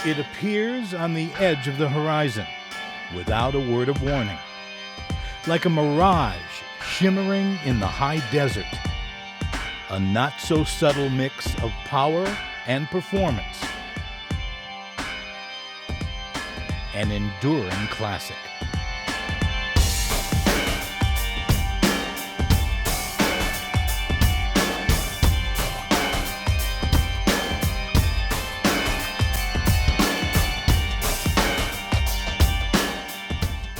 It appears on the edge of the horizon, without a word of warning. Like a mirage shimmering in the high desert. A not-so-subtle mix of power and performance. An enduring classic.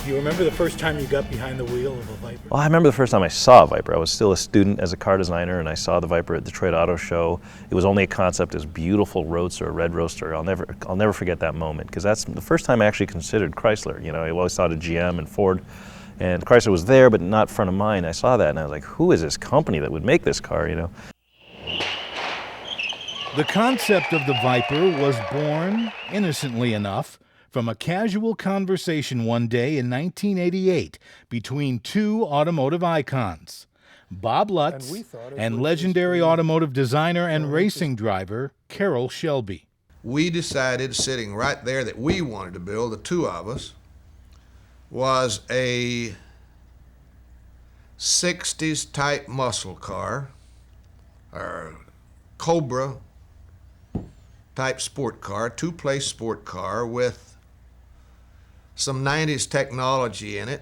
Do you remember the first time you got behind the wheel of a Viper? Well, I remember the first time I saw a Viper. I was still a student as a car designer, and I saw the Viper at Detroit Auto Show. It was only a concept, this beautiful roadster, a red roadster. I'll never forget that moment, because that's the first time I actually considered Chrysler. You know, I always thought of GM and Ford, and Chrysler was there, but not front of mind. I saw that, and I was like, who is this company that would make this car, you know? The concept of the Viper was born, innocently enough, from a casual conversation one day in 1988 between two automotive icons, Bob Lutz and legendary automotive designer and racing driver Carroll Shelby. We decided, sitting right there, that we wanted to build, the two of us, was a 60s type muscle car, or Cobra type sport car, two-place sport car with some 90s technology in it.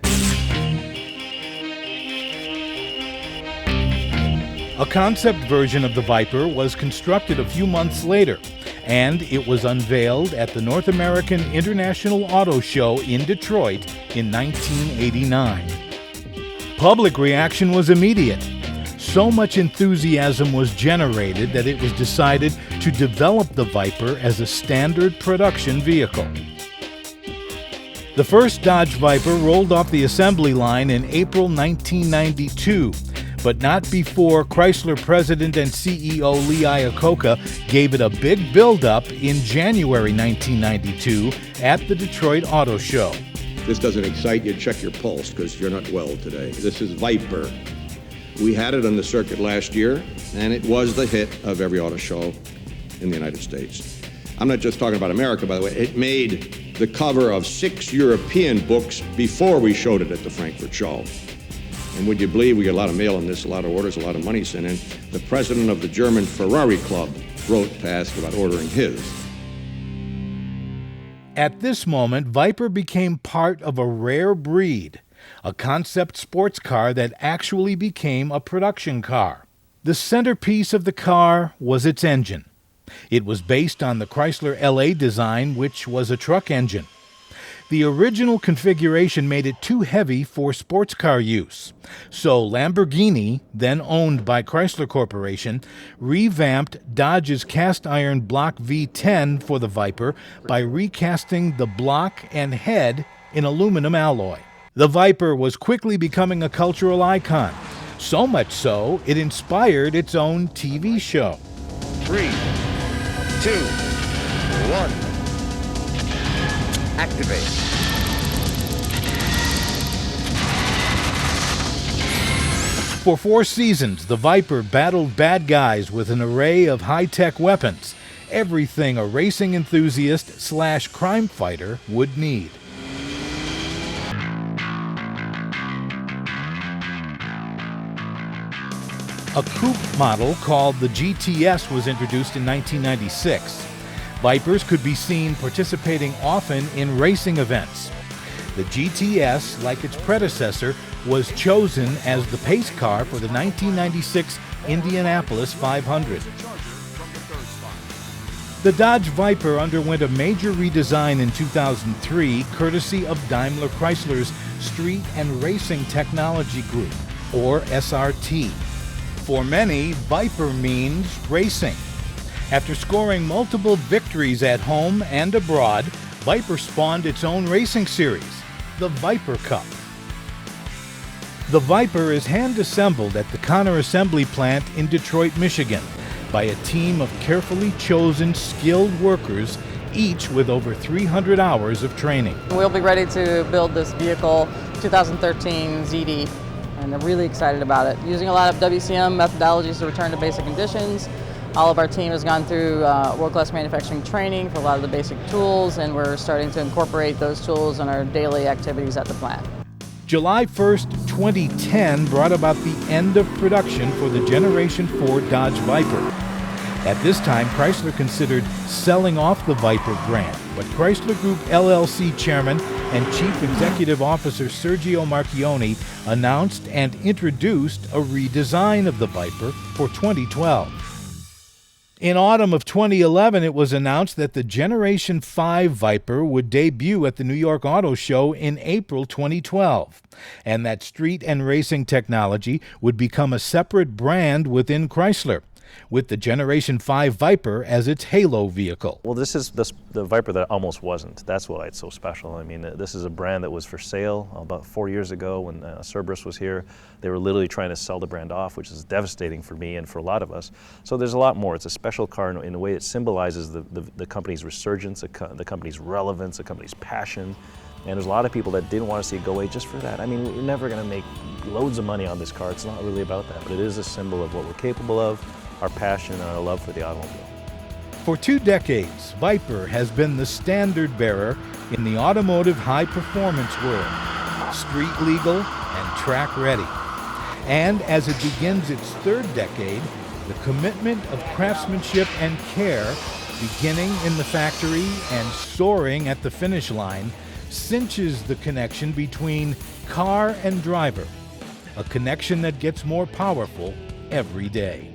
A concept version of the Viper was constructed a few months later, and it was unveiled at the North American International Auto Show in Detroit in 1989. Public reaction was immediate. So much enthusiasm was generated that it was decided to develop the Viper as a standard production vehicle. The first Dodge Viper rolled off the assembly line in April 1992, but not before Chrysler President and CEO Lee Iacocca gave it a big build-up in January 1992 at the Detroit Auto Show. This doesn't excite you, check your pulse, because you're not well today. This is Viper. We had it on the circuit last year, and it was the hit of every auto show in the United States. I'm not just talking about America, by the way. It made the cover of 6 European books before we showed it at the Frankfurt show. And would you believe we got a lot of mail on this, a lot of orders, a lot of money sent in. The president of the German Ferrari Club wrote to ask about ordering his. At this moment, Viper became part of a rare breed, a concept sports car that actually became a production car. The centerpiece of the car was its engine. It was based on the Chrysler LA design, which was a truck engine. The original configuration made it too heavy for sports car use, so Lamborghini, then owned by Chrysler Corporation, revamped Dodge's cast-iron Block V10 for the Viper by recasting the block and head in aluminum alloy. The Viper was quickly becoming a cultural icon, so much so it inspired its own TV show. 3, 2, 1. Activate. For 4 seasons, the Viper battled bad guys with an array of high-tech weapons, everything a racing enthusiast / crime fighter would need. A coupe model called the GTS was introduced in 1996. Vipers could be seen participating often in racing events. The GTS, like its predecessor, was chosen as the pace car for the 1996 Indianapolis 500. The Dodge Viper underwent a major redesign in 2003, courtesy of Daimler Chrysler's Street and Racing Technology Group, or SRT. For many, Viper means racing. After scoring multiple victories at home and abroad, Viper spawned its own racing series, the Viper Cup. The Viper is hand-assembled at the Conner Assembly Plant in Detroit, Michigan, by a team of carefully chosen, skilled workers, each with over 300 hours of training. We'll be ready to build this vehicle, 2013 ZD, and I'm really excited about it. Using a lot of WCM methodologies to return to basic conditions, All of our team has gone through world-class manufacturing training for a lot of the basic tools, and we're starting to incorporate those tools in our daily activities at the plant. July 1st, 2010 brought about the end of production for the Generation 4 Dodge Viper. At this time, Chrysler considered selling off the Viper brand, but Chrysler Group LLC Chairman and Chief Executive Officer Sergio Marchionne announced and introduced a redesign of the Viper for 2012. In autumn of 2011, it was announced that the Generation 5 Viper would debut at the New York Auto Show in April 2012, and that street and racing technology would become a separate brand within Chrysler, with the Generation 5 Viper as its halo vehicle. Well, this is the Viper that almost wasn't. That's why it's so special. I mean, this is a brand that was for sale about 4 years ago when Cerberus was here. They were literally trying to sell the brand off, which is devastating for me and for a lot of us. So there's a lot more. It's a special car in a way it symbolizes the company's resurgence, the company's relevance, the company's passion. And there's a lot of people that didn't want to see it go away just for that. I mean, we're never going to make loads of money on this car. It's not really about that, but it is a symbol of what we're capable of, our passion and our love for the automobile. For 2 decades, Viper has been the standard bearer in the automotive high-performance world, street legal and track ready. And as it begins its 3rd decade, the commitment of craftsmanship and care, beginning in the factory and soaring at the finish line, cinches the connection between car and driver, a connection that gets more powerful every day.